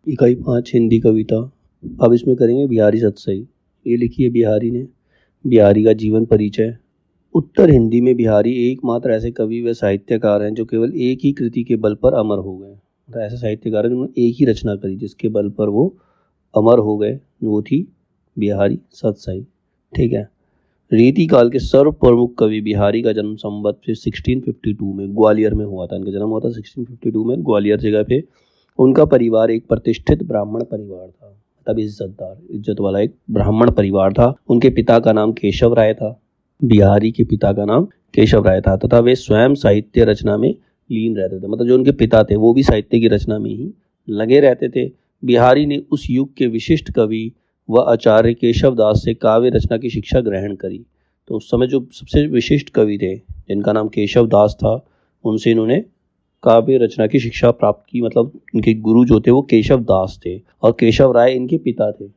इकाई 5 हिंदी कविता। अब इसमें करेंगे बिहारी सतसई। ये लिखी है बिहारी ने। बिहारी का जीवन परिचय। उत्तर हिंदी में बिहारी एकमात्र ऐसे कवि व साहित्यकार हैं जो केवल एक ही कृति के बल पर अमर हो गए। तो ऐसे साहित्यकार हैं जिन्होंने एक ही रचना करी जिसके बल पर वो अमर हो गए, वो थी बिहारी सतसई। ठीक है। रीति काल के सर्व प्रमुख कवि बिहारी का जन्म संवत 1652 में ग्वालियर में हुआ था। इनका जन्म हुआ था 1652 में ग्वालियर जगह पे। उनका परिवार एक प्रतिष्ठित ब्राह्मण परिवार था, मतलब इज्जतदार, इज्जत वाला एक ब्राह्मण परिवार था। उनके पिता का नाम केशव राय था। बिहारी के पिता का नाम केशव राय था तथा वे स्वयं साहित्य रचना में लीन रहते थे। मतलब जो उनके पिता थे वो भी साहित्य की रचना में ही लगे रहते थे। बिहारी ने उस युग के विशिष्ट कवि व आचार्य केशव दास से काव्य रचना की शिक्षा ग्रहण करी। तो उस समय जो सबसे विशिष्ट कवि थे जिनका नाम केशव दास था, उनसे इन्होंने काव्य रचना की शिक्षा प्राप्त की। मतलब इनके गुरु जो थे वो केशव दास थे और केशव राय इनके पिता थे।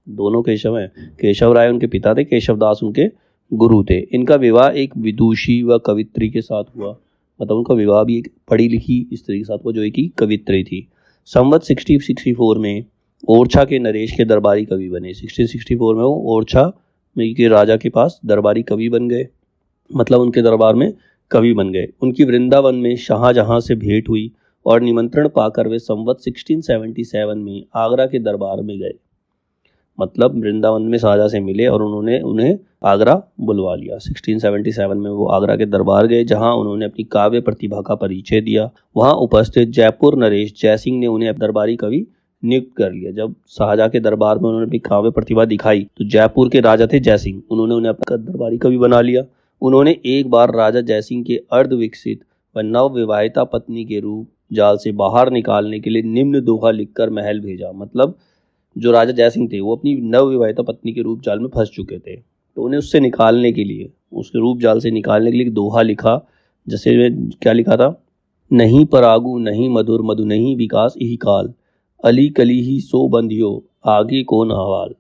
दोनों केशव हैं। केशव राय उनके पिता थे, केशव दास उनके गुरु थे। इनका विवाह एक विदुषी व कवित्री के साथ हुआ। मतलब उनका विवाह भी एक पढ़ी लिखी स्त्री के साथ हुआ जो एक कवित्री थी। संवत 1664 में ओरछा के नरेश के दरबारी कवि बने। 1664 में वो ओरछा के राजा के पास दरबारी कवि बन गए, मतलब उनके दरबार में कवि बन गए। उनकी वृंदावन में शाहजहां से भेंट हुई और निमंत्रण पाकर वे संवत 1677 में आगरा के दरबार में गए। मतलब वृंदावन में शाहजहां से मिले और उन्होंने उन्हें आगरा बुलवा लिया। 1677 में वो आगरा के दरबार गए जहां उन्होंने अपनी काव्य प्रतिभा का परिचय दिया। वहां उपस्थित जयपुर नरेश जयसिंह ने उन्हें दरबारी कवि नियुक्त कर लिया। जब शाहजहां के दरबार में उन्होंने अपनी काव्य प्रतिभा दिखाई तो जयपुर के राजा थे जयसिंह, उन्होंने उन्हें अपना दरबारी कवि बना लिया। उन्होंने एक बार राजा जयसिंह के अर्ध विकसित व नव विवाहिता पत्नी के रूप जाल से बाहर निकालने के लिए निम्न दोहा लिखकर महल भेजा। मतलब जो राजा जयसिंह थे वो अपनी नव विवाहिता पत्नी के रूप जाल में फंस चुके थे, तो उन्हें उससे निकालने के लिए, उसके रूप जाल से निकालने के लिए एक दोहा लिखा। जैसे क्या लिखा था, नहीं परागु नहीं मधुर मधु नहीं विकास यही काल, अली कली ही सो बंधियो आगे कौन हवाल।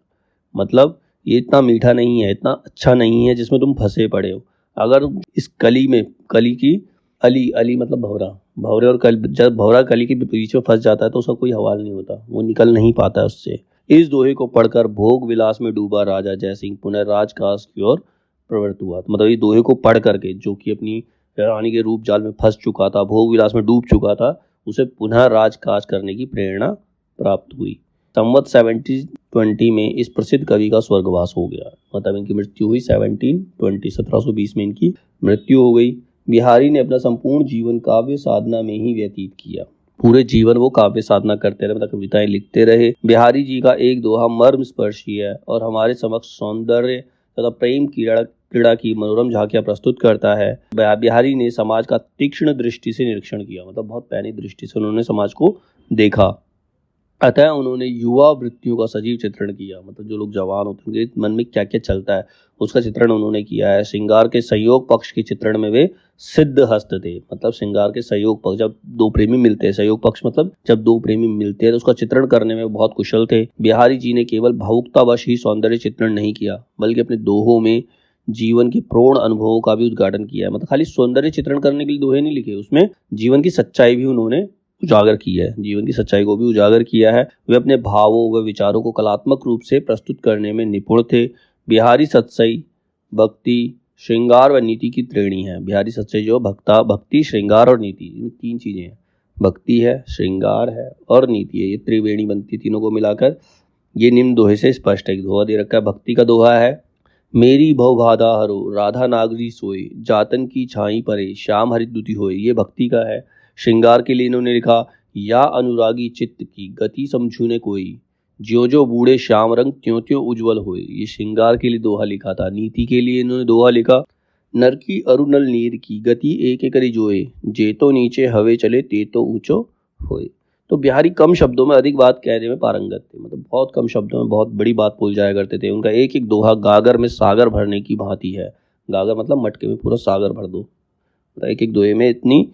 मतलब ये इतना मीठा नहीं है, इतना अच्छा नहीं है जिसमें तुम फंसे पड़े हो। अगर इस कली में, कली की अली, अली मतलब भंवरा, भंवरे और कल, जब भंवरा कली के बीच में फंस जाता है तो उसका कोई हवाल नहीं होता, वो निकल नहीं पाता है उससे। इस दोहे को पढ़कर भोग विलास में डूबा राजा जयसिंह पुनः राजकाज की ओर प्रवृत्त हुआ। मतलब ये दोहे को पढ़ करके, जो कि अपनी रानी के रूप जाल में फंस चुका था, भोग विलास में डूब चुका था, उसे पुनः राजकाज करने की प्रेरणा प्राप्त हुई। संवत 1720 में इस प्रसिद्ध कवि का स्वर्गवास हो गया। मतलब इनकी मृत्यु हुई 1720 में इनकी मृत्यु हो गई। बिहारी ने अपना संपूर्ण जीवन काव्य साधना में ही व्यतीत किया। पूरे जीवन वो काव्य साधना करते रहे, मतलब कविताएं लिखते रहे। बिहारी जी का एक दोहा मर्म स्पर्शी है और हमारे समक्ष सौंदर्य तथा प्रेम क्रीड़ा की मनोरम झांकियां प्रस्तुत करता है। बिहारी ने समाज का तीक्ष्ण दृष्टि से निरीक्षण किया। मतलब बहुत पैनी दृष्टि से उन्होंने समाज को देखा। अतः उन्होंने युवा वृत्तियों का सजीव चित्रण किया। मतलब जो लोग जवान होते हैं उनके मन में क्या क्या चलता है उसका चित्रण उन्होंने किया है। श्रृंगार के संयोग पक्ष के चित्रण में वे सिद्ध हस्त थे। मतलब श्रृंगार के संयोग पक्ष, जब दो प्रेमी मिलते हैं, संयोग पक्ष मतलब जब दो प्रेमी मिलते हैं तो उसका चित्रण करने में बहुत कुशल थे। बिहारी जी ने केवल भावुकतावश ही सौंदर्य चित्रण नहीं किया बल्कि अपने दोहों में जीवन के प्रौढ़ अनुभवों का भी उद्घाटन किया है। मतलब खाली सौंदर्य चित्रण करने के लिए दोहे नहीं लिखे, उसमें जीवन की सच्चाई भी उन्होंने उजागर की है, जीवन की सच्चाई को भी उजागर किया है। वे अपने भावों व विचारों को कलात्मक रूप से प्रस्तुत करने में निपुण थे। बिहारी सतसई भक्ति, श्रृंगार व नीति की त्रिवेणी है। बिहारी सतसई जो भक्ति, श्रृंगार और नीति, ये तीन चीजें हैं। भक्ति है, श्रृंगार है और नीति है, ये त्रिवेणी बनती, तीनों को मिलाकर ये निम्न दोहे से स्पष्ट है। दोहा दे रखा है। भक्ति का दोहा है, मेरी भव बाधा हरो राधा नागरी सोए, जातन की छाई परे श्याम हरि दुति होए, ये भक्ति का है। श्रृंगार के लिए इन्होंने लिखा, या अनुरागी चित्त की गति समझू ने कोई, ज्यो ज्यो बूढ़े श्याम रंग त्यों त्यों उज्जवल होए, ये श्रृंगार के लिए दोहा लिखा था। नीति के लिए इन्होंने दोहा लिखा, नर की अरुणल नीर की गति एक एक करी जोए, जे तो नीचे हवे चले ते तो ऊंचो होए। तो बिहारी कम शब्दों में अधिक बात कहने में पारंगत थे। मतलब बहुत कम शब्दों में बहुत बड़ी बात बोल जाया करते थे। उनका एक एक दोहा गागर में सागर भरने की भांति है। गागर मतलब मटके में पूरा सागर भर दो। मतलब एक एक दोहे में इतनी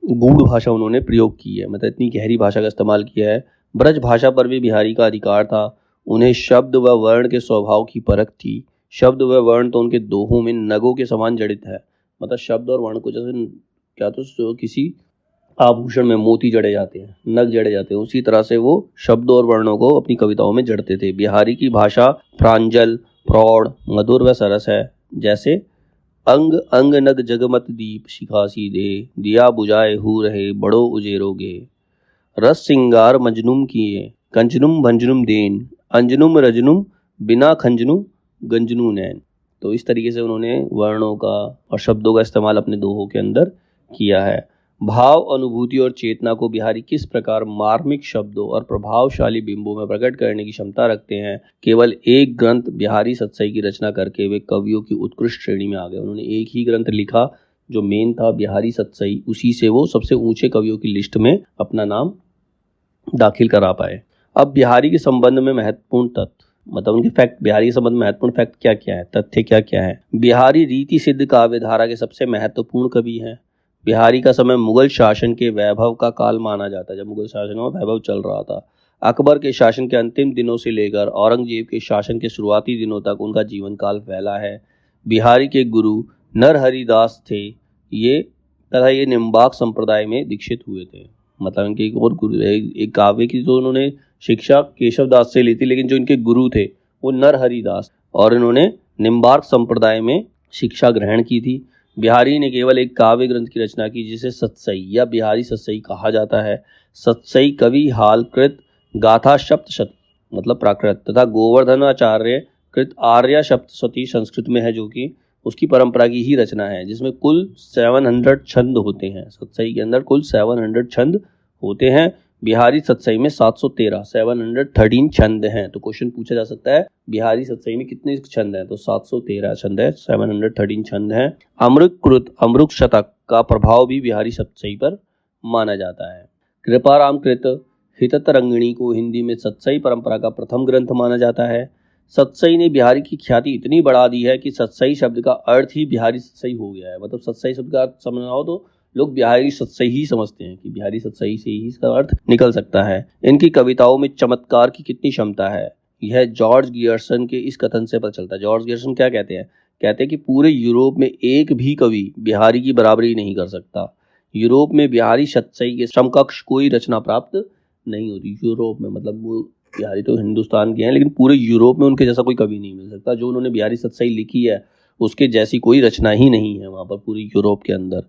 गूढ़ भाषा उन्होंने प्रयोग की है, मतलब इतनी गहरी भाषा का इस्तेमाल किया है। ब्रज भाषा पर भी बिहारी का अधिकार था। उन्हें शब्द व वर्ण के स्वभाव की परख थी। शब्द व वर्ण तो उनके दोहों में नगों के समान जड़ित है। मतलब शब्द और वर्ण को जैसे क्या तो किसी आभूषण में मोती जड़े जाते हैं, नग जड़े जाते हैं, उसी तरह से वो शब्दों और वर्णों को अपनी कविताओं में जड़ते थे। बिहारी की भाषा प्रांजल, प्रौढ़, मधुर व सरस है। जैसे अंग अंग नग जगमत दीप शिखासी दे, दिया बुझाए हु रहे बड़ो उजेरोगे। रस सिंगार मजनुम किए, कंजनुम भंजनुम देन, अंजनुम रजनुम बिना खंजनु गंजनु नैन। तो इस तरीके से उन्होंने वर्णों का और शब्दों का इस्तेमाल अपने दोहों के अंदर किया है। भाव, अनुभूति और चेतना को बिहारी किस प्रकार मार्मिक शब्दों और प्रभावशाली बिंबों में प्रकट करने की क्षमता रखते हैं। केवल एक ग्रंथ बिहारी सत्सई की रचना करके वे कवियों की उत्कृष्ट श्रेणी में आ गए। उन्होंने एक ही ग्रंथ लिखा जो मेन था बिहारी सत्सई, उसी से वो सबसे ऊंचे कवियों की लिस्ट में अपना नाम दाखिल करा पाए। अब बिहारी के संबंध में महत्वपूर्ण तथ्य, मतलब उनके फैक्ट, बिहारी के संबंध में महत्वपूर्ण फैक्ट क्या क्या है, तथ्य क्या क्या है। बिहारी रीति सिद्ध काव्य धारा के सबसे महत्वपूर्ण कवि हैं। बिहारी का समय मुगल शासन के वैभव का काल माना जाता है, जब मुगल शासन में वैभव चल रहा था। अकबर के शासन के अंतिम दिनों से लेकर औरंगजेब के शासन के शुरुआती दिनों तक उनका जीवन काल फैला है। बिहारी के गुरु नरहरिदास थे, ये निम्बाक संप्रदाय में दीक्षित हुए थे। मतलब इनके एक और गुरु, एक काव्य की तो उन्होंने शिक्षा केशव दास से ली थी, लेकिन जो इनके गुरु थे वो नरहरिदास, और इन्होंने निम्बार्क संप्रदाय में शिक्षा ग्रहण की थी। बिहारी ने केवल एक काव्य ग्रंथ की रचना की जिसे सत्सई या बिहारी सत्सई कहा जाता है। सत्सई कवि हालकृत गाथा सप्तशती मतलब प्राकृत तथा गोवर्धनाचार्य कृत आर्या सप्तशती संस्कृत में है, जो कि उसकी परंपरा की ही रचना है, जिसमें कुल 700 छंद होते हैं। सत्सई के अंदर कुल 700 छंद होते हैं। बिहारी सत्सई में 713 छंद हैं। तो क्वेश्चन पूछा जा सकता है बिहारी सत्सई में कितने छंद हैं, तो 713 छंद है, 713 छंद हैं। अमृत शतक का प्रभाव भी बिहारी सत्सई पर माना जाता है। कृपाराम कृत हिततरंगिणी को हिंदी में सत्सई परंपरा का प्रथम ग्रंथ माना जाता है। सत्सई ने बिहारी की ख्याति इतनी बढ़ा दी है कि सत्सई शब्द का अर्थ ही बिहारी सत्सई हो गया है। मतलब सत्सई शब्द का अर्थ समझना हो तो लोग बिहारी सत्सई ही समझते हैं कि बिहारी सत्सई से ही इसका अर्थ निकल सकता है। इनकी कविताओं में चमत्कार की कितनी क्षमता है, यह जॉर्ज गियर्सन के इस कथन से पता चलता है। जॉर्ज गियर्सन क्या कहते हैं? कहते हैं कि पूरे यूरोप में एक भी कवि बिहारी की बराबरी नहीं कर सकता। यूरोप में बिहारी सत्सई के समकक्ष कोई रचना प्राप्त नहीं होती। यूरोप में, मतलब वो बिहारी तो हिंदुस्तान के हैं, लेकिन पूरे यूरोप में उनके जैसा कोई कवि नहीं मिल सकता। जो उन्होंने बिहारी सत्सई लिखी है उसके जैसी कोई रचना ही नहीं है वहाँ पर पूरी यूरोप के अंदर।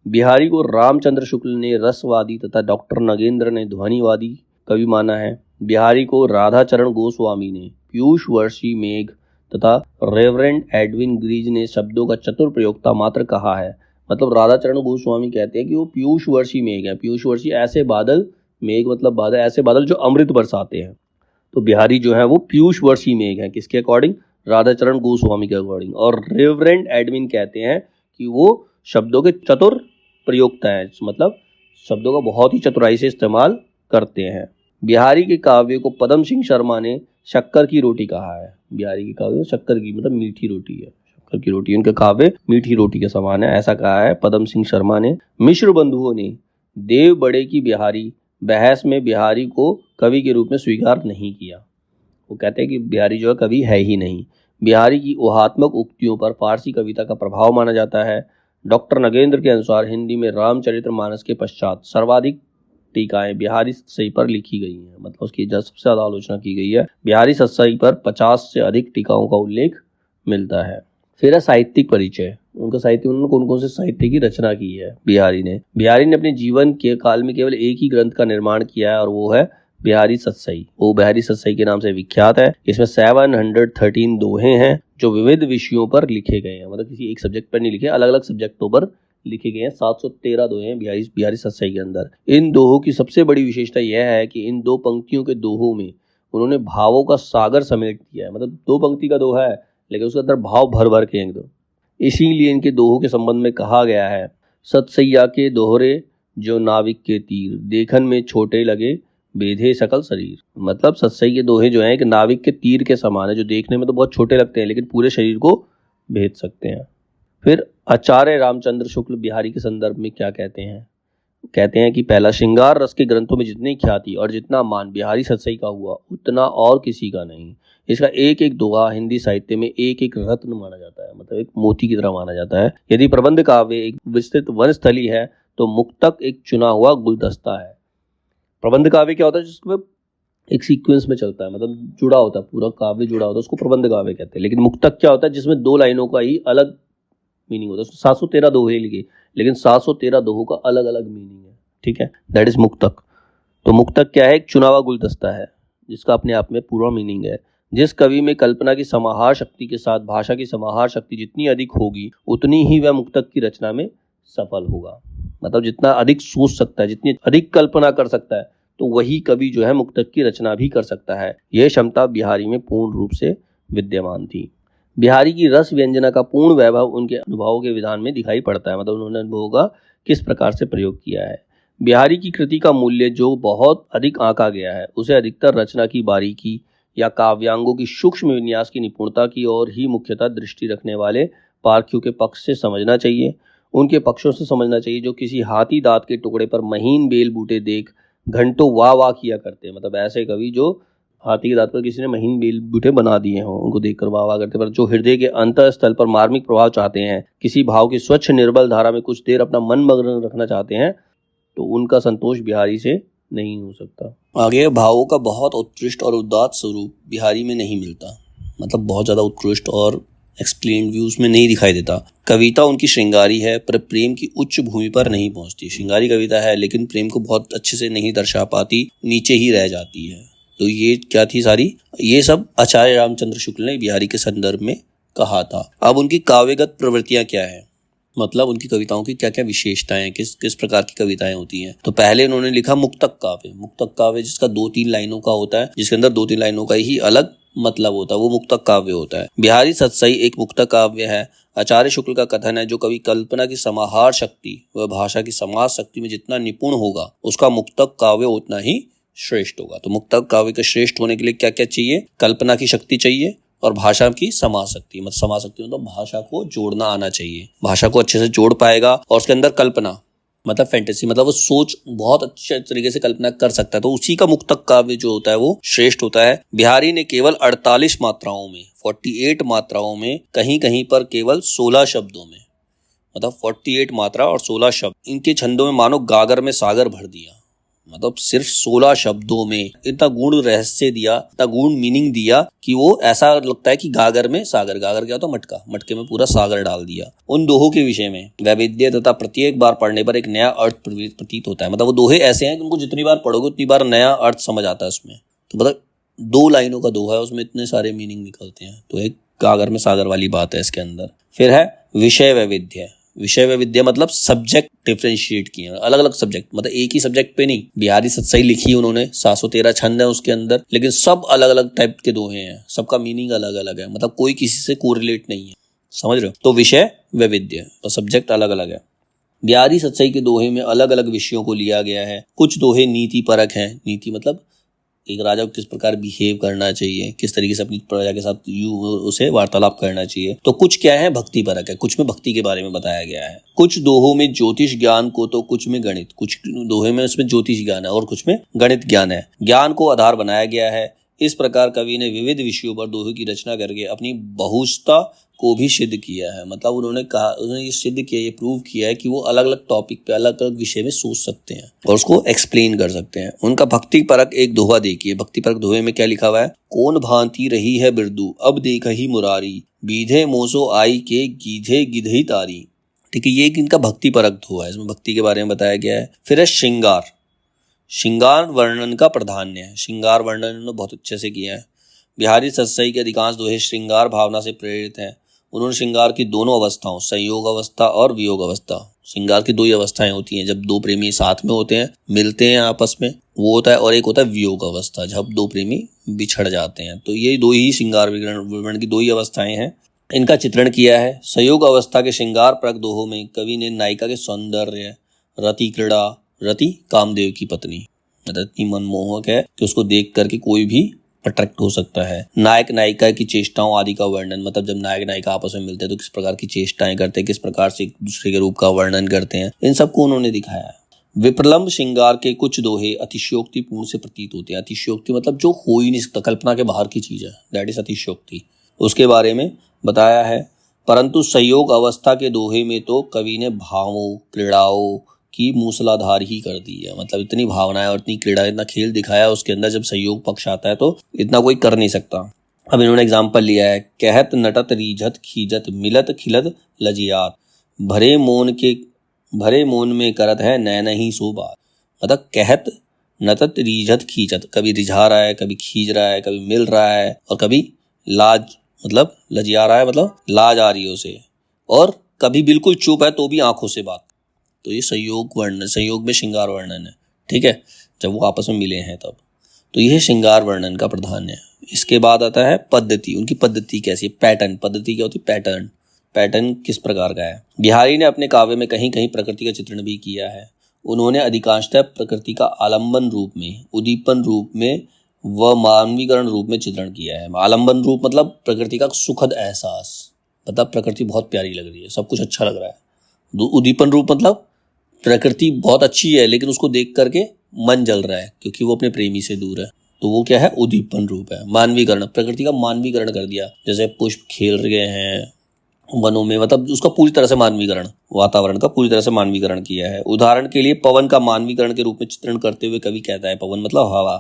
बिहारी को रामचंद्र शुक्ल ने रसवादी तथा डॉक्टर नगेंद्र ने ध्वनिवादी कवि माना है। बिहारी को राधाचरण गोस्वामी ने पीयूषवर्षी मेघ तथा रेवरेंड एडविन ग्रीज ने शब्दों का चतुर प्रयोक्ता मात्र कहा है। मतलब राधाचरण गोस्वामी कहते हैं कि वो पीयूषवर्षी मेघ है। पीयूषवर्षी ऐसे बादल, मेघ मतलब बादल, ऐसे बादल जो अमृत बरसाते हैं। तो बिहारी जो है वो पीयूषवर्षी मेघ है, किसके अकॉर्डिंग? राधाचरण गोस्वामी के अकॉर्डिंग। और रेवरेंड एडविन कहते हैं कि वो शब्दों के चतुर प्रयोक्ता है, मतलब शब्दों का बहुत ही चतुराई से इस्तेमाल करते हैं। बिहारी के काव्य को पदम सिंह शर्मा ने शक्कर की रोटी कहा है। बिहारी के काव्य शक्कर की मतलब मीठी रोटी है, शक्कर की रोटी। उनके काव्य मीठी रोटी के समान है, ऐसा कहा है पदम सिंह शर्मा ने। मिश्र बंधुओं ने देव बड़े की बिहारी बहस में बिहारी को कवि के रूप में स्वीकार नहीं किया। वो कहते हैं कि बिहारी जो है कवि है ही नहीं। बिहारी की ऊहात्मक उक्तियों पर फारसी कविता का प्रभाव माना जाता है। डॉक्टर नगेंद्र के अनुसार हिंदी में रामचरितमानस के पश्चात सर्वाधिक टीकाएं बिहारी सत्सई पर लिखी गई हैं। मतलब उसकी सबसे ज्यादा आलोचना की गई है। बिहारी सत्सई पर 50 से अधिक टीकाओं का उल्लेख मिलता है। फिर है साहित्यिक परिचय। उनका साहित्य, उन्होंने कौन कौन से साहित्य की रचना की है बिहारी ने अपने जीवन के काल में केवल एक ही ग्रंथ का निर्माण किया है, और वो है बिहारी सत्सई। वो बिहारी सत्सई के नाम से विख्यात है। इसमें 713 दोहे हैं जो विविध विषयों पर लिखे गए हैं। मतलब किसी एक सब्जेक्ट पर नहीं लिखे, अलग अलग सब्जेक्टों पर लिखे गए हैं। 713 दोहे हैं बिहारी सत्सई के अंदर। इन दोहों की सबसे बड़ी विशेषता यह है कि इन दो पंक्तियों के दोहों में उन्होंने भावों का सागर समेट दिया है। मतलब दो पंक्ति का दोहा है लेकिन उसके अंदर भाव भर भर के एकदम। इसीलिए इनके दोहों के संबंध में कहा गया है, सतसैया के दोहरे जो नाविक के तीर, देखन में छोटे लगे बेधे सकल शरीर। मतलब सतसई के दोहे जो हैं एक नाविक के तीर के समान है, जो देखने में तो बहुत छोटे लगते हैं लेकिन पूरे शरीर को भेद सकते हैं। फिर आचार्य रामचंद्र शुक्ल बिहारी के संदर्भ में क्या कहते हैं? कहते हैं कि पहला, श्रृंगार रस के ग्रंथों में जितनी ख्याति और जितना मान बिहारी सत्सई का हुआ उतना और किसी का नहीं। इसका एक एक दोहा हिंदी साहित्य में एक एक रत्न माना जाता है, मतलब एक मोती की तरह माना जाता है। यदि प्रबंध काव्य एक विस्तृत वनस्थली है तो मुक्तक एक चुना हुआ गुलदस्ता है। प्रबंध काव्य क्या होता है, जिसमें एक सीक्वेंस में चलता है, मतलब जुड़ा होता है, पूरा काव्य जुड़ा होता है, उसको प्रबंध काव्य कहते हैं। लेकिन मुक्तक क्या होता है, जिसमें 2 लाइनों का ही अलग मीनिंग होता है। 713 दोहे लिखे, लेकिन 713 दोहों का अलग अलग मीनिंग है, ठीक है, दैट इज मुक्तक। तो मुक्तक क्या है, एक चुना हुआ गुलदस्ता है जिसका अपने आप में पूरा मीनिंग है। जिस कवि में कल्पना की समाहार शक्ति के साथ भाषा की समाहार शक्ति जितनी अधिक होगी, उतनी ही वह मुक्तक की रचना में सफल होगा। मतलब जितना अधिक सोच सकता है, जितनी अधिक कल्पना कर सकता है, तो वही कवि जो है मुक्तक की रचना भी कर सकता है। यह क्षमता बिहारी में पूर्ण रूप से विद्यमान थी। बिहारी की रस व्यंजना का पूर्ण वैभव उनके अनुभवों के विधान में दिखाई पड़ता है। मतलब उन्होंने अनुभवों का किस प्रकार से प्रयोग किया है। बिहारी की कृति का मूल्य जो बहुत अधिक आंका गया है, उसे अधिकतर रचना की बारीकी या काव्यांगों की सूक्ष्म विन्यास की निपुणता की ओर ही मुख्यतः दृष्टि रखने वाले पारखियों के पक्ष से समझना चाहिए, उनके पक्षों से समझना चाहिए जो किसी हाथी दांत के टुकड़े पर महीन बेल बूटे देख घंटों वाह वाह किया करते हैं। मतलब ऐसे कवि जो हाथी के दांत पर किसी ने महीन बेल बूटे बना दिए हों, उनको देखकर वाह वाह करते, पर जो हृदय के अंतःस्थल पर मार्मिक प्रभाव चाहते हैं, किसी भाव की स्वच्छ निर्बल धारा में कुछ देर अपना मन मग्न रखना चाहते हैं, तो उनका संतोष बिहारी से नहीं हो सकता। आगे, भावों का बहुत उत्कृष्ट और उदात्त स्वरूप बिहारी में नहीं मिलता। मतलब बहुत ज्यादा उत्कृष्ट और एक्सप्लेन्ड व्यू उसमें नहीं दिखाई देता। कविता उनकी श्रृंगारी है, पर प्रेम की उच्च भूमि पर नहीं पहुंचती। श्रृंगारी कविता है, लेकिन प्रेम को बहुत अच्छे से नहीं दर्शा पाती, नीचे ही रह जाती है। तो ये क्या थी सारी, ये सब आचार्य रामचंद्र शुक्ल ने बिहारी के संदर्भ में कहा था। अब उनकी काव्यगत प्रवृत्तियां क्या है, मतलब उनकी कविताओं की क्या क्या विशेषताएं, किस किस प्रकार की कविताएं होती हैं। तो पहले उन्होंने लिखा मुक्तक काव्य। मुक्तक काव्य जिसका 2-3 लाइनों का होता है, जिसके अंदर 2-3 लाइनों का ही अलग मतलब होता है, वो मुक्तक काव्य होता है। बिहारी सतसई एक मुक्तक काव्य है। आचार्य शुक्ल का कथन है, जो कवि कल्पना की समाहार शक्ति व भाषा की समाज शक्ति में जितना निपुण होगा, उसका मुक्तक काव्य उतना ही श्रेष्ठ होगा। तो मुक्तक काव्य के श्रेष्ठ होने के लिए क्या क्या चाहिए, कल्पना की शक्ति चाहिए और भाषा की समाज शक्ति। मतलब समाज शक्ति मतलब भाषा को जोड़ना आना चाहिए, भाषा को अच्छे से जोड़ पाएगा, और उसके अंदर कल्पना मतलब फैंटेसी, मतलब वो सोच बहुत अच्छे तरीके से कल्पना कर सकता है, तो उसी का मुक्तक काव्य जो होता है वो श्रेष्ठ होता है। बिहारी ने केवल 48 मात्राओं में, 48 मात्राओं में, कहीं कहीं पर केवल 16 शब्दों में, मतलब 48 मात्रा और 16 शब्द, इनके छंदों में मानो गागर में सागर भर दिया। मतलब सिर्फ 16 शब्दों में इतना गूढ़ रहस्य दिया, इतना गूढ़ मीनिंग दिया कि वो ऐसा लगता है कि गागर में सागर, गागर क्या होता है, मटका, मटके में पूरा सागर डाल दिया। उन दोहों के विषय में वैविध्य तथा प्रत्येक बार पढ़ने पर एक नया अर्थ प्रतीत होता है। मतलब वो दोहे ऐसे हैं कि उनको जितनी बार पढ़ोगे उतनी बार नया अर्थ समझ आता है उसमें। तो मतलब 2 लाइनों का दोहा है, उसमें इतने सारे मीनिंग निकलते हैं। तो एक गागर में सागर वाली बात है इसके अंदर। फिर है विषय वैविध्य। विषय वैविध्य मतलब सब्जेक्ट डिफरेंशिएट किए, अलग अलग सब्जेक्ट, मतलब एक ही सब्जेक्ट पे नहीं। बिहारी सतसई लिखी उन्होंने, 713 छंद है उसके अंदर, लेकिन सब अलग अलग टाइप के दोहे हैं, सबका मीनिंग अलग अलग है, मतलब कोई किसी से कोरिलेट नहीं है, समझ रहे हो। तो विषय वैविध्य और सब्जेक्ट अलग अलग है। बिहारी सतसई के दोहे में अलग अलग विषयों को लिया गया है। कुछ दोहे नीति परक हैं। नीति मतलब एक राजा को किस प्रकार बिहेव करना चाहिए, किस तरीके से अपनी प्रजा के साथ उसे वार्तालाप करना चाहिए। तो कुछ क्या है, भक्ति परक है, कुछ में भक्ति के बारे में बताया गया है। कुछ दोहों में ज्योतिष ज्ञान को, तो कुछ में गणित, कुछ दोहे में उसमें ज्योतिष ज्ञान है और कुछ में गणित ज्ञान है, ज्ञान को आधार बनाया गया है। इस प्रकार कवि ने विविध विषयों पर दोहे की रचना करके अपनी बहुसत्ता को भी सिद्ध किया है। मतलब उन्होंने कहा, उन्होंने ये सिद्ध किया, ये प्रूव किया है कि वो अलग अलग टॉपिक पे, अलग अलग विषय में सोच सकते हैं और उसको एक्सप्लेन कर सकते हैं। उनका भक्ति परक एक दोहा देखिए। भक्ति परक दोहे में क्या लिखा हुआ है, कौन भांति रही है बिरदू, अब देख ही मुरारी, बीधे मोसो आई के गीधे गिधई तारी। ठीक है, ये इनका भक्ति परक दोहा है, इसमें भक्ति के बारे में बताया गया है। फिर है श्रृंगार। श्रृंगार वर्णन का प्राधान्य है। श्रृंगार वर्णन इन्होंने बहुत अच्छे से किया है। बिहारी सतसई के अधिकांश दोहे श्रृंगार भावना से प्रेरित हैं। उन्होंने श्रृंगार की दोनों अवस्थाओं, संयोग अवस्था और वियोग अवस्था, श्रृंगार की 2 ही अवस्थाएं होती हैं, जब 2 प्रेमी साथ में होते हैं, मिलते हैं आपस में, वो होता है, और एक होता है वियोग अवस्था, जब 2 प्रेमी बिछड़ जाते हैं। तो ये 2 ही श्रृंगार विवरण की 2 ही अवस्थाएं हैं। इनका चित्रण किया है। संयोग अवस्था के श्रृंगार परक दोहों में कवि ने नायिका के सौंदर्य, रति क्रीड़ा, रति कामदेव की पत्नी, मतलब इतनी मनमोहक है कि उसको देख करके कोई भी अट्रैक्ट हो सकता है। नायक नायिका की चेष्टाओं आदि का वर्णन, मतलब जब नायक नायिका आपस में मिलते हैं तो किस प्रकार की चेष्टाएं करते हैं, किस प्रकार से एक दूसरे के रूप का वर्णन करते हैं, इन सबको उन्होंने दिखाया है। विप्रलंब श्रृंगार के कुछ दोहे अतिशयोक्तिपूर्ण से प्रतीत होते हैं। अतिशयोक्ति मतलब जो हो ही नहीं सकता, कल्पना के बाहर की चीज है, दैट इज अतिशयोक्ति, उसके बारे में बताया है। परंतु संयोग अवस्था के दोहे में तो कवि ने भावों, क्रीड़ाओं, की मूसलाधार ही कर दी है। मतलब इतनी भावनाएं और इतनी क्रीड़ा, इतना खेल दिखाया उसके अंदर, जब संयोग पक्ष आता है तो इतना कोई कर नहीं सकता। अब इन्होंने एग्जाम्पल लिया है, कहत नटत रीझत खीजत मिलत खिलत लजियात, भरे मोन में करत है नैन ही सो बात। मतलब कहत नटत रीझत खींचत, कभी रिझा रहा है, कभी खींच रहा है, कभी मिल रहा है, और कभी लाज मतलब लजिया रहा है, मतलब लाज आ रही है उसे, और कभी बिल्कुल चुप है तो भी आंखों से बात। तो ये संयोग वर्णन, संयोग में श्रृंगार वर्णन है, ठीक है, जब वो आपस में मिले हैं तब। तो यह श्रृंगार वर्णन का प्राधान्य है। इसके बाद आता है पद्धति। उनकी पद्धति कैसी है? पैटर्न। पद्धति क्या होती है? पैटर्न। पैटर्न किस प्रकार का है? बिहारी ने अपने काव्य में कहीं कहीं प्रकृति का चित्रण भी किया है। उन्होंने अधिकांशतः प्रकृति का आलंबन रूप में, उद्दीपन रूप में व मानवीकरण रूप में चित्रण किया है। आलंबन रूप मतलब प्रकृति का सुखद एहसास, मतलब प्रकृति बहुत प्यारी लग रही है, सब कुछ अच्छा लग रहा है। उद्दीपन रूप मतलब प्रकृति बहुत अच्छी है लेकिन उसको देख करके मन जल रहा है क्योंकि वो अपने प्रेमी से दूर है, तो वो क्या है? उद्दीपन रूप है। मानवीकरण, प्रकृति का मानवीकरण कर दिया, जैसे पुष्प खेल रहे हैं वनों में, मतलब उसका पूरी तरह से मानवीकरण, वातावरण का पूरी तरह से मानवीकरण किया है। उदाहरण के लिए पवन का मानवीकरण के रूप में चित्रण करते हुए कवि कहता है, पवन मतलब हवा,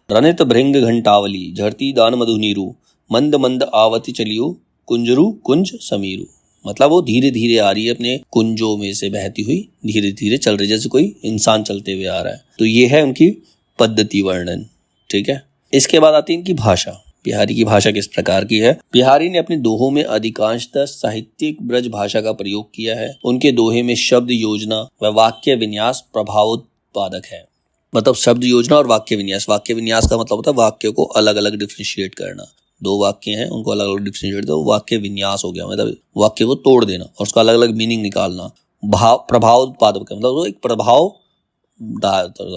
रनित भृंग घंटावली झरती दान मधु नीरू, मंद मंद आवति चलियो कुंजरू कुंज समीरू। मतलब वो धीरे धीरे आ रही है, अपने कुंजों में से बहती हुई धीरे धीरे चल रही है, जैसे कोई इंसान चलते हुए आ रहा है। तो ये है उनकी पद्धति वर्णन, ठीक है। इसके बाद आती है इनकी भाषा। बिहारी की भाषा किस प्रकार की है? बिहारी ने अपने दोहों में अधिकांशतः साहित्यिक ब्रज भाषा का प्रयोग किया है। उनके दोहे में शब्द योजना व वाक्य विन्यास प्रभावोत्पादक है। मतलब शब्द योजना और वाक्य विन्यास। वाक्य विन्यास का मतलब होता है वाक्य को अलग अलग डिफ्रेंशिएट करना। दो वाक्य हैं, उनको अलग अलग डिफ्रेंशिएट दो, वाक्य विन्यास हो गया, मतलब वाक्य को तोड़ देना और उसका अलग अलग मीनिंग निकालना। प्रभाव उत्पादक मतलब वो एक प्रभाव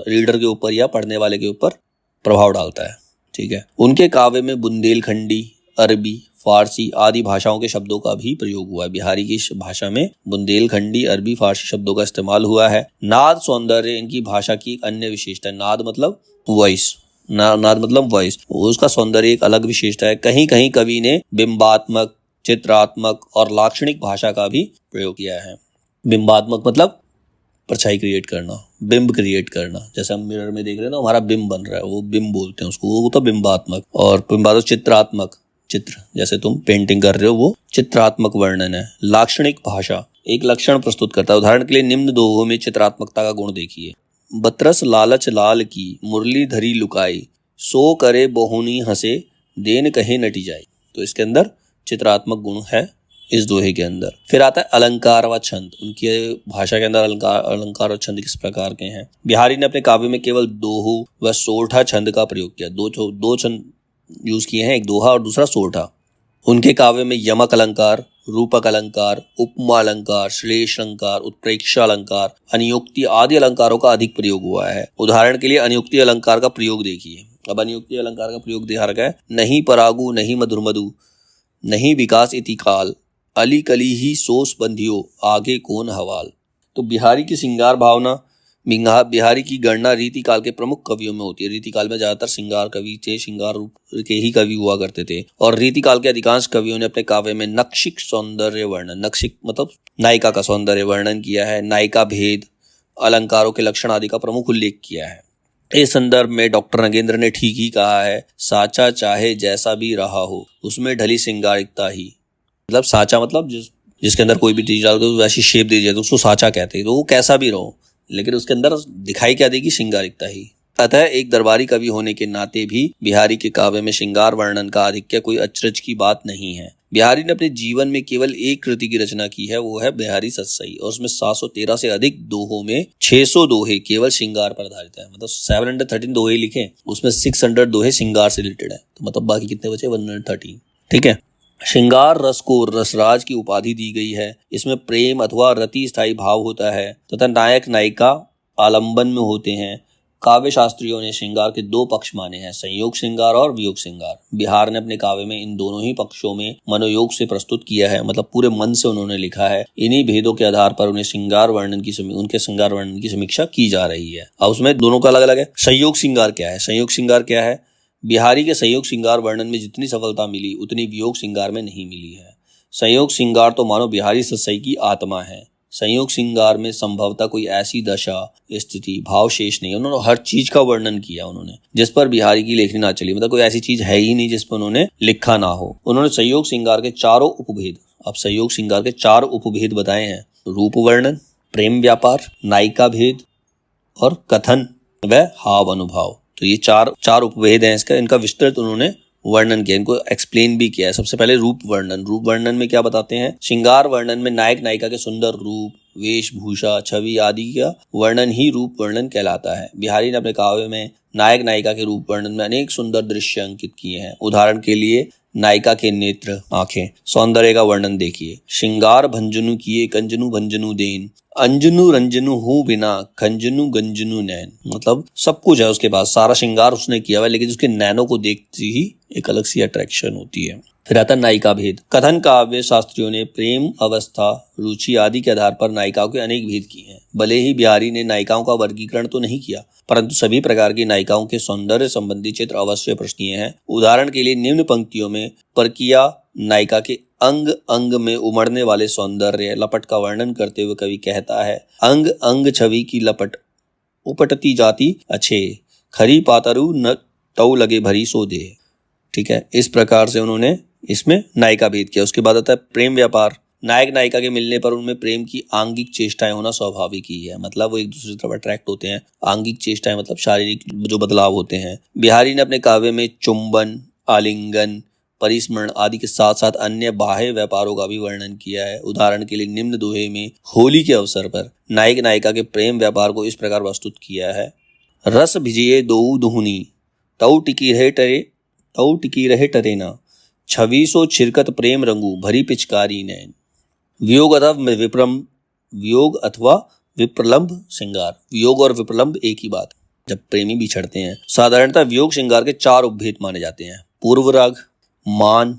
रीडर के ऊपर या पढ़ने वाले के ऊपर प्रभाव डालता है, ठीक है। उनके काव्य में बुंदेलखंडी, अरबी, फारसी आदि भाषाओं के शब्दों का भी प्रयोग हुआ है। बिहारी की भाषा में बुंदेलखंडी, अरबी, फारसी शब्दों का इस्तेमाल हुआ है। नाद सौंदर्य इनकी भाषा की एक अन्य विशेषता है। नाद मतलब वॉइस, नाद मतलब वॉइस, उसका सौंदर्य एक अलग विशेषता है। कहीं कहीं कवि ने बिंबात्मक, चित्रात्मक और लाक्षणिक भाषा का भी प्रयोग किया है। बिंबात्मक मतलब परछाई क्रिएट करना, बिंब क्रिएट करना, जैसे हम मिरर में देख रहे हैं ना, हमारा बिंब बन रहा है, वो बिंब बोलते हैं उसको, वो तो बिंबात्मक। और बिंबात्मक चित्रात्मक, चित्र जैसे तुम पेंटिंग कर रहे हो, वो चित्रात्मक वर्णन है। लाक्षणिक भाषा एक लक्षण प्रस्तुत करता है। उदाहरण के लिए निम्न दोहों में चित्रात्मकता का गुण देखिए। बतरस लालच लाल की मुरली धरी लुकाई, सो करे बहुनी हंसे देन कहे नटी जाए। तो इसके अंदर चित्रात्मक गुण है इस दोहे के अंदर। फिर आता है अलंकार व छंद। उनकी भाषा के अंदर अलंकार और छंद किस प्रकार के हैं? बिहारी ने अपने काव्य में केवल दोहो व सोरठा छंद का प्रयोग किया। दो छंद यूज किए हैं, एक दोहा और दूसरा सोरठा। उनके काव्य में यमक अलंकार, रूपक अलंकार, उपमा अलंकार, श्लेष अलंकार, उत्प्रेक्षा अलंकार, अनियुक्ति आदि अलंकारों का अधिक प्रयोग हुआ है। उदाहरण के लिए अनियुक्ति अलंकार का प्रयोग देखिए। अब अनियुक्ति अलंकार का प्रयोग दिखा रखा है, नहीं परागु नहीं मधुर मधु, नहीं विकास इति काल, अली कली ही सोस बंधियो आगे कौन हवाल। तो बिहारी की श्रृंगार भावना, बिहारी की गणना रीतिकाल के प्रमुख कवियों में होती है। रीतिकाल में ज्यादातर श्रृंगार कवि थे, श्रृंगार रूप के ही कवि हुआ करते थे। और रीतिकाल के अधिकांश कवियों ने अपने काव्य में नक्षिक सौंदर्य वर्णन, नक्षिक मतलब नायिका का सौंदर्य वर्णन किया है। नायिका भेद, अलंकारों के लक्षण आदि का प्रमुख उल्लेख किया है। इस संदर्भ में डॉक्टर नगेंद्र ने ठीक ही कहा है, साचा चाहे जैसा भी रहा हो उसमें ढली श्रृंगारिकता ही। मतलब साचा मतलब जिसके अंदर कोई भी चीज डाल दो वैसी शेप दी जाए तो उसको साचा कहते हैं। तो वो कैसा भी रहो लेकिन उसके अंदर दिखाई क्या देगी? श्रृंगारिकता ही। अतः एक दरबारी कवि होने के नाते भी बिहारी के काव्य में श्रृंगार वर्णन का आधिक्य कोई अचरज की बात नहीं है। बिहारी ने अपने जीवन में केवल एक कृति की रचना की है, वो है बिहारी सतसई, और उसमें 713 से अधिक दोहों में 600 दोहे केवल श्रृंगार पर आधारित है। मतलब 713 दोहे लिखे, उसमें 600 दोहे श्रृंगार से रिलेटेड है, तो मतलब बाकी कितने बचे? 113, ठीक है। श्रृंगार रस को रसराज की उपाधि दी गई है। इसमें प्रेम अथवा रति स्थायी भाव होता है तथा नायक नायिका आलंबन में होते हैं। काव्य शास्त्रियों ने श्रृंगार के दो पक्ष माने हैं, संयोग श्रृंगार और वियोग श्रृंगार। बिहार ने अपने काव्य में इन दोनों ही पक्षों में मनोयोग से प्रस्तुत किया है, मतलब पूरे मन से उन्होंने लिखा है। इन्हीं भेदों के आधार पर उनके श्रृंगार वर्णन की समीक्षा की जा रही है। अब उसमें दोनों का अलग अलग है। संयोग श्रृंगार क्या है? संयोग श्रृंगार क्या है? बिहारी के संयोग श्रृंगार वर्णन में जितनी सफलता मिली उतनी वियोग श्रृंगार में नहीं मिली है। संयोग श्रृंगार तो मानो बिहारी सतसई की आत्मा है। संयोग श्रृंगार में संभवतः कोई ऐसी दशा स्थिति भाव शेष नहीं। उन्होंने हर चीज का वर्णन किया उन्होंने जिस पर बिहारी की लेखनी ना चली, मतलब कोई ऐसी चीज है ही नहीं जिस पर उन्होंने लिखा ना हो। उन्होंने संयोग श्रृंगार के चारों उपभेद, अब संयोग श्रृंगार के 4 उपभेद बताए हैं। रूप वर्णन, प्रेम व्यापार, नायिका भेद और कथन व हाव अनुभाव। तो ये चार उपभेद हैं इसका, इनका विस्तृत उन्होंने वर्णन किया, इनको एक्सप्लेन भी किया है। सबसे पहले रूप वर्णन। रूप वर्णन में क्या बताते हैं? श्रृंगार वर्णन में नायक नायिका के सुंदर रूप, वेशभूषा, छवि आदि का वर्णन ही रूप वर्णन कहलाता है। बिहारी ने अपने काव्य में नायक नायिका के रूप वर्णन में अनेक सुंदर दृश्य अंकित किए हैं। उदाहरण के लिए नायिका के नेत्र, आंखें, सौंदर्य का वर्णन देखिए। श्रृंगार भंजनु किए कंजनु भंजनु देन, अंजनु रंजनु हूँ बिना खंजनु गंजनु नैन। मतलब सब कुछ है उसके पास, सारा श्रृंगार उसने किया हुआ है, लेकिन उसके नैनों को देखते ही एक अलग सी अट्रैक्शन होती है। फिर आता नायिका भेद। कथन काव्य शास्त्रियों ने प्रेम, अवस्था, रुचि आदि के आधार पर नायिकाओं के अनेक भेद किए हैं। भले ही बिहारी ने नायिकाओं का वर्गीकरण तो नहीं किया, परंतु सभी प्रकार की नायिकाओं के सौंदर्य संबंधी चित्र अवश्य प्रश्नीय हैं। उदाहरण के लिए निम्न पंक्तियों में परकीया नायिका के अंग अंग में उमड़ने वाले सौंदर्य लपट का वर्णन करते हुए कवि कहता है, अंग अंग छवि की लपट उपटती जाती अच्छे, खरी पातरु न तऊ लगे भरी सो दे। ठीक है, इस प्रकार से उन्होंने इसमें नायिका भेद किया। उसके बाद आता है प्रेम व्यापार। नायक नायिका के मिलने पर उनमें प्रेम की आंगिक चेष्टाएं होना स्वाभाविक ही है, मतलब वो एक दूसरे की तरफ अट्रैक्ट होते हैं। आंगिक चेष्टाएं मतलब शारीरिक जो बदलाव होते हैं। बिहारी ने अपने काव्य में चुंबन, आलिंगन, परिस्मरण आदि के साथ साथ अन्य बाह्य व्यापारों का भी वर्णन किया है। उदाहरण के लिए निम्न दोहे में होली के अवसर पर नायक नायिका के प्रेम व्यापार को इस प्रकार प्रस्तुत किया है। रस भिजिए दोऊ दुहनी, तऊ टिकी रहे टरेना, छवि सो छिरकत प्रेम रंगू, भरी पिचकारी नैन। वियोग अथवा विप्रलंब श्रृंगार। वियोग और विप्रलंब एक ही बात, जब प्रेमी बिछड़ते हैं। साधारणतः वियोग श्रृंगार के 4 उपभेद माने जाते हैं: पूर्व राग, मान,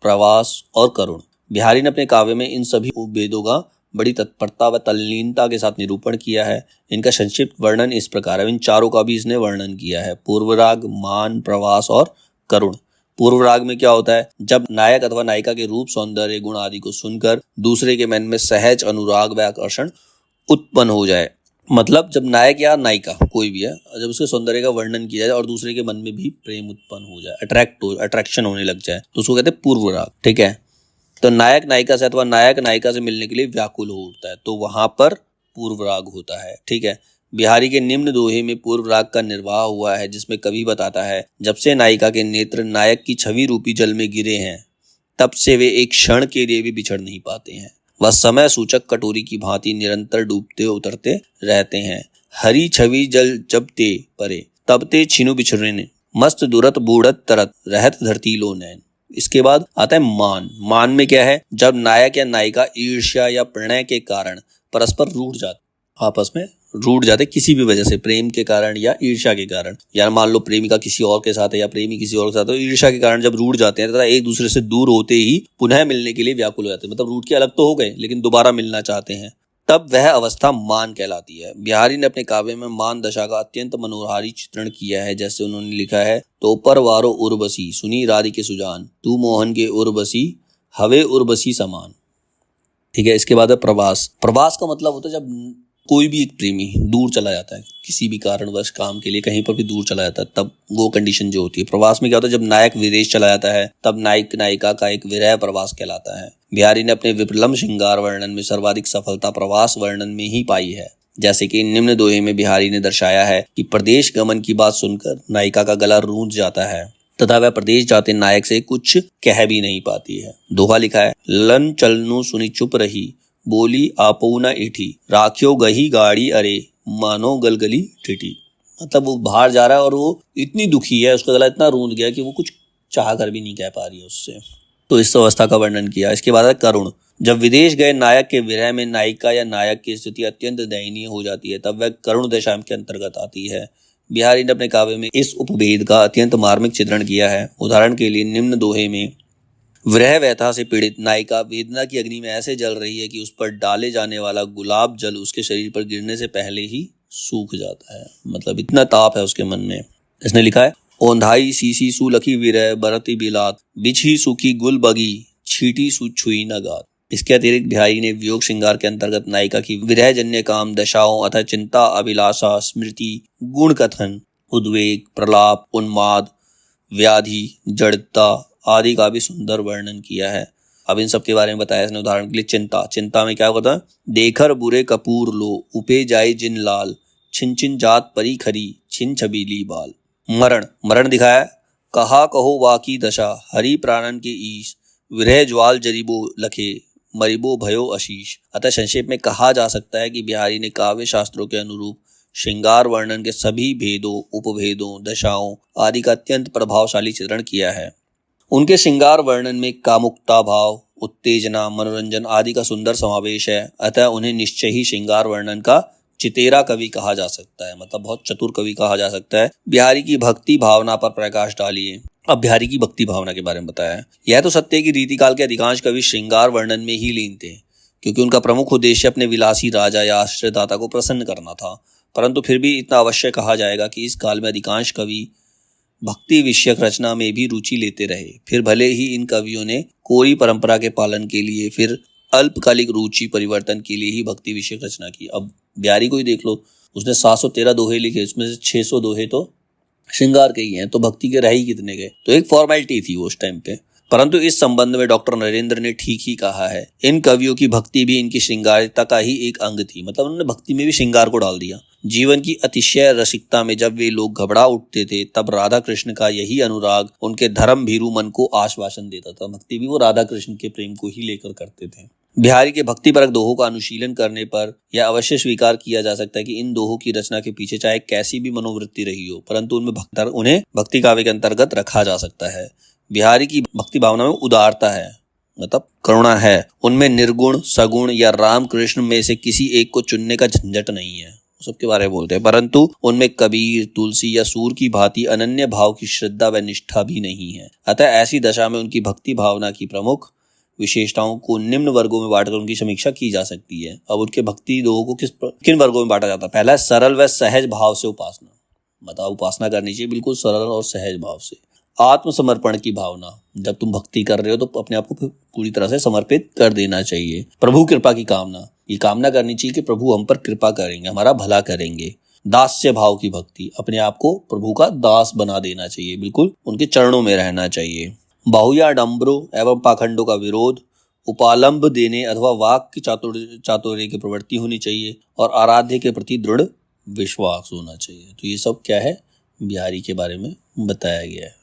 प्रवास और करुण। बिहारी ने अपने काव्य में इन सभी उपभेदों का बड़ी तत्परता व तल्लीनता के साथ निरूपण किया है। इनका संक्षिप्त वर्णन इस प्रकार है, इन चारों का भी इसने वर्णन किया है: पूर्व राग, मान, प्रवास और करुण। पूर्व राग में क्या होता है? जब नायक अथवा नायिका के रूप, सौंदर्य, गुण आदि को सुनकर दूसरे के मन में सहज अनुराग व आकर्षण उत्पन्न हो जाए। मतलब जब नायक या नायिका कोई भी है, जब उसके सौंदर्य का वर्णन किया जाए और दूसरे के मन में भी प्रेम उत्पन्न हो जाए, अट्रैक्शन होने लग जाए, तो उसको कहते हैं पूर्व राग। ठीक है, तो नायक नायिका से अथवा नायक नायिका से मिलने के लिए व्याकुल होता है, तो वहां पर पूर्व राग होता है। ठीक है, बिहारी के निम्न दोहे में पूर्व राग का निर्वाह हुआ है, जिसमें कवि बताता है, जब से नायिका के नेत्र नायक की छवि रूपी जल में गिरे हैं, तब से वे एक क्षण के लिए भी बिछड़ नहीं पाते हैं। वह समय सूचक कटोरी की भांति निरंतर डूबते उतरते रहते हैं। हरी छवि जल जब ते परे, तब ते छिनु बिछुरने, मस्त दुरत बूढ़त तरत, रहत धरती लो नैन। इसके बाद आता है मान। मान में क्या है? जब नायक या नायिका ईर्ष्या या प्रणय के कारण परस्पर रूठ जाते, आपस में रूठ जाते किसी भी वजह से, प्रेम के कारण या ईर्ष्या के कारण, या मान लो प्रेमिका किसी और के साथ है या प्रेमी किसी और के साथ है, तो ईर्ष्या के कारण जब रूठ जाते हैं तथा एक दूसरे से दूर होते ही पुनः मिलने के लिए व्याकुल हो जाते हैं, मतलब रूठ के अलग तो हो गए लेकिन दोबारा मिलना चाहते हैं, तब वह अवस्था मान कहलाती है। बिहारी ने अपने काव्य में मान दशा का अत्यंत मनोहारी चित्रण किया है। जैसे उन्होंने लिखा है, तो पर वारो उर्वशी सुनी राधिके सुजान, तू मोहन के उर्वशी हवे उर्वशी समान। ठीक है, इसके बाद है प्रवास। प्रवास का मतलब होता है जब कोई भी एक प्रेमी दूर चला जाता है, किसी भी कारणवश काम के लिए कहीं पर भी दूर चला जाता है, तब वो कंडीशन जो होती है। प्रवास में क्या होता है? जब नायक विदेश चला जाता है, तब नायक नायिका का एक विरह प्रवास कहलाता है। बिहारी ने अपने विप्रलंब श्रृंगार वर्णन में सर्वाधिक सफलता प्रवास वर्णन में ही पाई है। जैसे कि निम्न दोहे में बिहारी ने दर्शाया है कि प्रदेश गमन की बात सुनकर नायिका का गला रूंझ जाता है तथा वह प्रदेश जाते नायक से कुछ कह भी नहीं पाती है। दोहा लिखा है, लन चलनु सुनी चुप रही, बोली आपो न एठी, राख्यो गही गाड़ी अरे, मानो गलगली टिटी। मतलब वो बाहर जा रहा है और वो इतनी दुखी है, उसका गला इतना रूंध गया कि वो कुछ चाह कर भी नहीं कह पा रही है उससे। तो इस अवस्था का वर्णन किया। इसके बाद है करुण। जब विदेश गए नायक के विरह में नायिका या नायक की स्थिति अत्यंत दयनीय हो जाती है, तब वह करुण दशा के अंतर्गत आती है। बिहारी ने अपने काव्य में इस उपभेद का अत्यंत मार्मिक चित्रण किया है। उदाहरण के लिए निम्न दोहे में विरह व्यथा से पीड़ित नायिका वेदना की अग्नि में ऐसे जल रही है कि उस पर डाले जाने वाला गुलाब जल उसके शरीर पर गिरने से पहले ही सूख जाता है, मतलब इतना ताप है उसके मन में। इसने लिखा है, ओंधाई सीसी सुलखी विरह बरती बिलात, बिछी सुखी गुल बगी, छीटी छुई न गात। इसके अतिरिक्त बिहारी ने वियोग श्रृंगार के अंतर्गत नायिका की विरहजन्य काम दशाओं अतः चिंता, अभिलाषा, स्मृति, गुण कथन, उद्वेग, प्रलाप, उन्माद, व्याधि, जड़ता आदि का भी सुंदर वर्णन किया है। अब इन सब के बारे में बताया इसने। उदाहरण के लिए चिंता में क्या होता है? देखर बुरे कपूर लो, उपे जाए जिन लाल, छिन छिन जात परी खरी, छिन छबीली बाल। मरण दिखाया, कहा कहो वाकी दशा, हरि प्राणन के ईश, विरह ज्वाल जरीबो लखे, मरिबो भयो आशीष। अतः संक्षेप में कहा जा सकता है कि बिहारी ने काव्य शास्त्रों के अनुरूप श्रृंगार वर्णन के सभी भेदों, उपभेदों, दशाओं आदि का अत्यंत प्रभावशाली चित्रण किया है। उनके श्रृंगार वर्णन में कामुकता भाव, उत्तेजना, मनोरंजन आदि का सुंदर समावेश है। अतः उन्हें निश्चय ही श्रृंगार वर्णन का चितेरा कवि कहा जा सकता है, मतलब बहुत चतुर कवि कहा जा सकता है। बिहारी की भक्ति भावना पर प्रकाश डालिए। अब बिहारी की भक्ति भावना के बारे में बताया है। यह तो सत्य है कि रीतिकाल के अधिकांश कवि श्रृंगार वर्णन में ही लीन थे, क्योंकि उनका प्रमुख उद्देश्य अपने विलासी राजा या आश्रयदाता को प्रसन्न करना था। परंतु फिर भी इतना अवश्य कहा जाएगा कि इस काल में अधिकांश कवि भक्ति विषयक रचना में भी रुचि लेते रहे। फिर भले ही इन कवियों ने कोरी परंपरा के पालन के लिए, फिर अल्पकालिक रुचि परिवर्तन के लिए ही भक्ति विषयक रचना की। अब बिहारी को ही देख लो, उसने 713 दोहे लिखे, उसमें से 600 दोहे तो श्रृंगार के ही हैं, तो भक्ति के रह ही कितने गए? तो एक फॉर्मेलिटी थी उस टाइम पे। परंतु इस संबंध में डॉक्टर नरेंद्र ने ठीक ही कहा है। इन कवियों की भक्ति भी इनकी श्रृंगारिता का ही एक अंग थी, मतलब उन्होंने भक्ति में भी श्रृंगार को डाल दिया। जीवन की अतिशय रसिकता में जब वे लोग घबरा उठते थे, तब राधा कृष्ण का यही अनुराग उनके धर्म भीरू मन को आश्वासन देता था। भक्ति भी वो राधा कृष्ण के प्रेम को ही लेकर करते थे। बिहारी के भक्तिपरक दोहों का अनुशीलन करने पर यह अवश्य स्वीकार किया जा सकता है कि इन दोहों की रचना के पीछे चाहे कैसी भी मनोवृत्ति रही हो, परंतु उन्हें भक्ति काव्य के अंतर्गत रखा जा सकता है। बिहारी की भक्ति भावना में उदारता है, मतलब करुणा है। उनमें निर्गुण, सगुण या राम कृष्ण में से किसी एक को चुनने का झंझट नहीं है, सबके बारे में बोलते हैं। परंतु उनमें कबीर, तुलसी या सूर की भांति अनन्य भाव की श्रद्धा व निष्ठा भी नहीं है। अतः ऐसी दशा में उनकी भक्ति भावना की प्रमुख विशेषताओं को निम्न वर्गों में बांटकर उनकी समीक्षा की जा सकती है। अब उनके भक्ति दोहों को किन वर्गों में बांटा जाता है? पहला है सरल व सहज भाव से उपासना, मतलब उपासना करनी चाहिए बिल्कुल सरल और सहज भाव से। आत्मसमर्पण की भावना, जब तुम भक्ति कर रहे हो तो अपने आप को पूरी तरह से समर्पित कर देना चाहिए। प्रभु कृपा की कामना, ये कामना करनी चाहिए कि प्रभु हम पर कृपा करेंगे, हमारा भला करेंगे। दास्य भाव की भक्ति, अपने आप को प्रभु का दास बना देना चाहिए, बिल्कुल उनके चरणों में रहना चाहिए। बाहुयाडंबरों एवं पाखंडों का विरोध, उपालंब देने अथवा वाक की चातुर्य की प्रवृत्ति होनी चाहिए और आराध्य के प्रति दृढ़ विश्वास होना चाहिए। तो ये सब क्या है? बिहारी के बारे में बताया गया है।